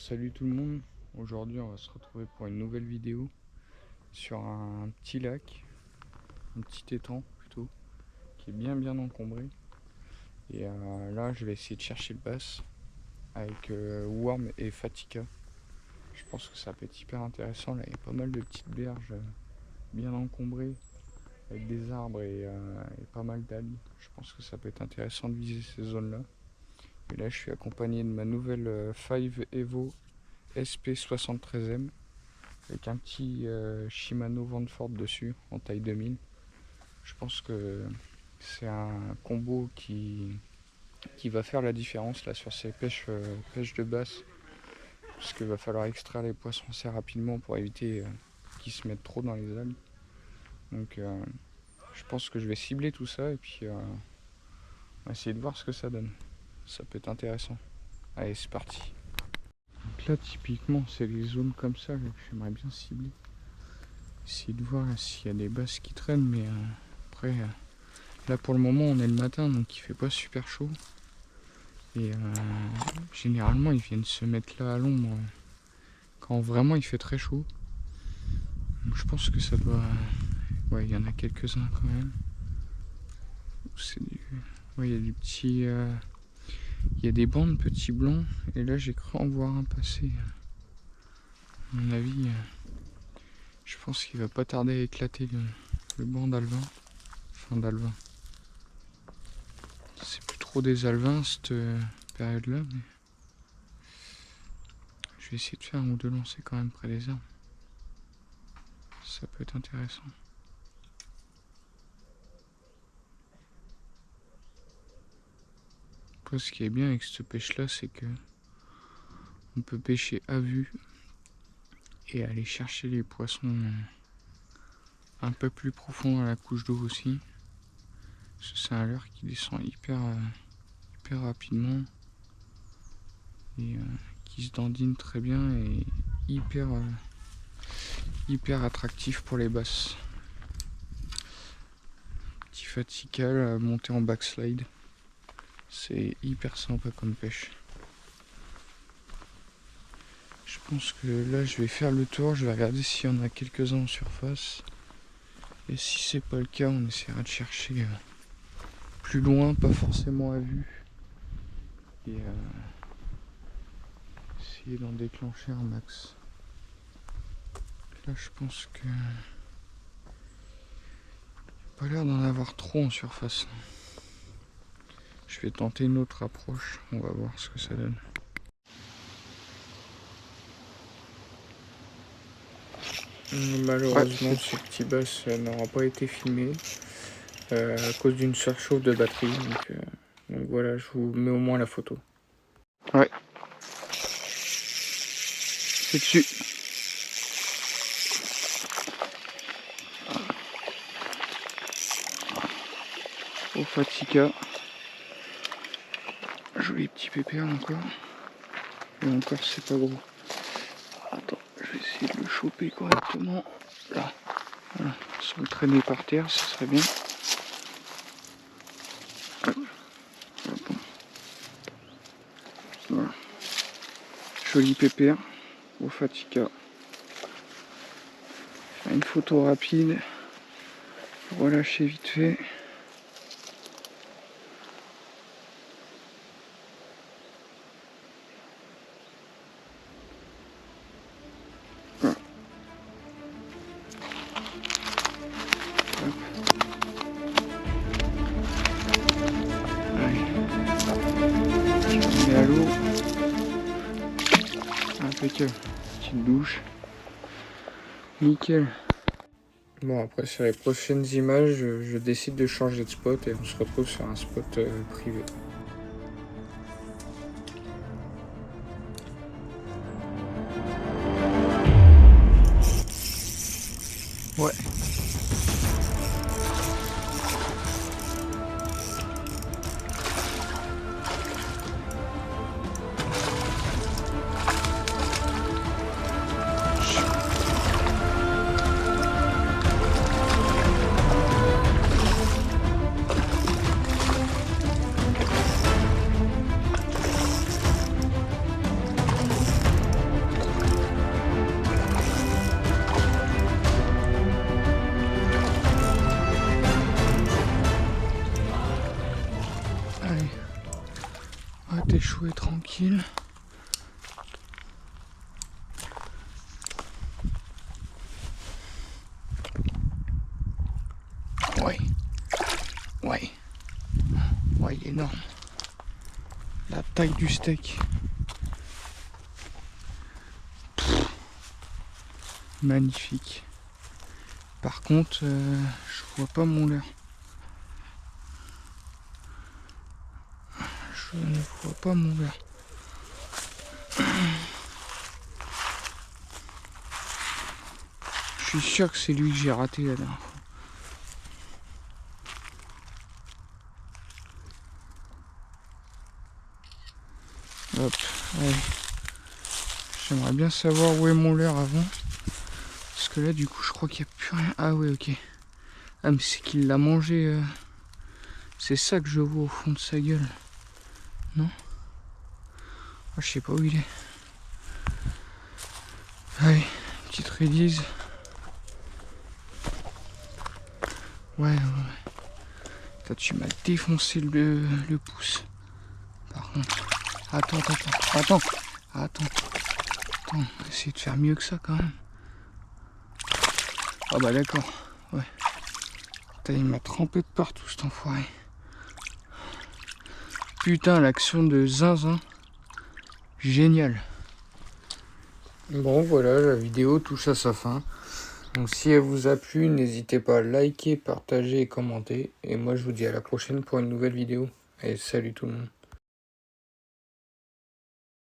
Salut tout le monde, aujourd'hui on va se retrouver pour une nouvelle vidéo sur un petit lac, un petit étang plutôt, qui est bien encombré. Et là je vais essayer de chercher le bass avec Worm et Fatika. Je pense que ça peut être hyper intéressant, là il y a pas mal de petites berges bien encombrées avec des arbres et pas mal d'algues. Je pense que ça peut être intéressant de viser ces zones là. Et là je suis accompagné de ma nouvelle 5 Evo SP73M avec un petit Shimano Ventfort dessus en taille 2000. Je pense que c'est un combo qui va faire la différence là sur ces pêches de basse, parce qu'il va falloir extraire les poissons assez rapidement pour éviter qu'ils se mettent trop dans les algues. Donc je pense que je vais cibler tout ça et puis on va essayer de voir ce que ça donne. Ça peut être intéressant. Allez, c'est parti. Donc là typiquement c'est les zones comme ça que j'aimerais bien cibler. Essayer de voir s'il y a des basses qui traînent, mais après là pour le moment on est le matin donc il fait pas super chaud et généralement ils viennent se mettre là à l'ombre quand vraiment il fait très chaud. Donc je pense que ça doit, ouais, il y en a quelques-uns quand même. C'est du, ouais, il y a du petit, il y a des bancs de petits blancs et là j'ai cru en voir un passer. À mon avis je pense qu'il va pas tarder à éclater le banc d'alvin. Enfin d'alvin. C'est plus trop des alvins cette période là, mais je vais essayer de faire un ou deux lancers quand même près des arbres. Ça peut être intéressant. Après, ce qui est bien avec cette pêche là, c'est que on peut pêcher à vue et aller chercher les poissons un peu plus profond dans la couche d'eau aussi. C'est un leurre qui descend hyper rapidement et qui se dandine très bien et hyper attractif pour les basses. Petit Fatika monté en backslide, c'est hyper sympa comme pêche. Je pense que là je vais faire le tour, je vais regarder s'il y en a quelques-uns en surface et si c'est pas le cas on essaiera de chercher plus loin, pas forcément à vue, et essayer d'en déclencher un max. Là je pense que pas l'air d'en avoir trop en surface. Je vais tenter une autre approche, on va voir ce que ça donne. Malheureusement ouais, ce petit bass n'aura pas été filmé à cause d'une surchauffe de batterie, donc voilà, je vous mets au moins la photo. Ouais, c'est dessus. Au Fatika. Joli petit pépère encore. Et encore c'est pas gros. Attends, je vais essayer de le choper correctement. Là, voilà, sans le traîner par terre, ce serait bien. Voilà. Joli pépère au Fatika. Faire une photo rapide. Relâcher vite fait. À l'eau, impeccable, petite douche, nickel. Bon, après sur les prochaines images je décide de changer de spot et on se retrouve sur un spot privé. Ouais. c'est chaud et tranquille. Ouais. Ouais. Ouais, il est énorme. La taille du steak. Pff. Magnifique. Par contre, je vois pas mon leurre. Je ne vois pas mon leurre. Je suis sûr que c'est lui que j'ai raté la dernière fois. Hop, allez. J'aimerais bien savoir où est mon leurre avant. Parce que là, du coup, je crois qu'il n'y a plus rien. Ah ouais, ok. Ah, mais c'est qu'il l'a mangé. C'est ça que je vois au fond de sa gueule. Non? Ah, je sais pas où il est. Allez, petite release. Ouais. Putain, tu m'as défoncé le pouce. Par contre. Attends. On va essayer de faire mieux que ça quand même. Ah bah d'accord. Ouais. Putain, il m'a trempé de partout cet enfoiré. Putain, l'action de zinzin. Génial. Bon voilà, la vidéo touche à sa fin. Donc si elle vous a plu, n'hésitez pas à liker, partager et commenter. Et moi je vous dis à la prochaine pour une nouvelle vidéo. Et salut tout le monde.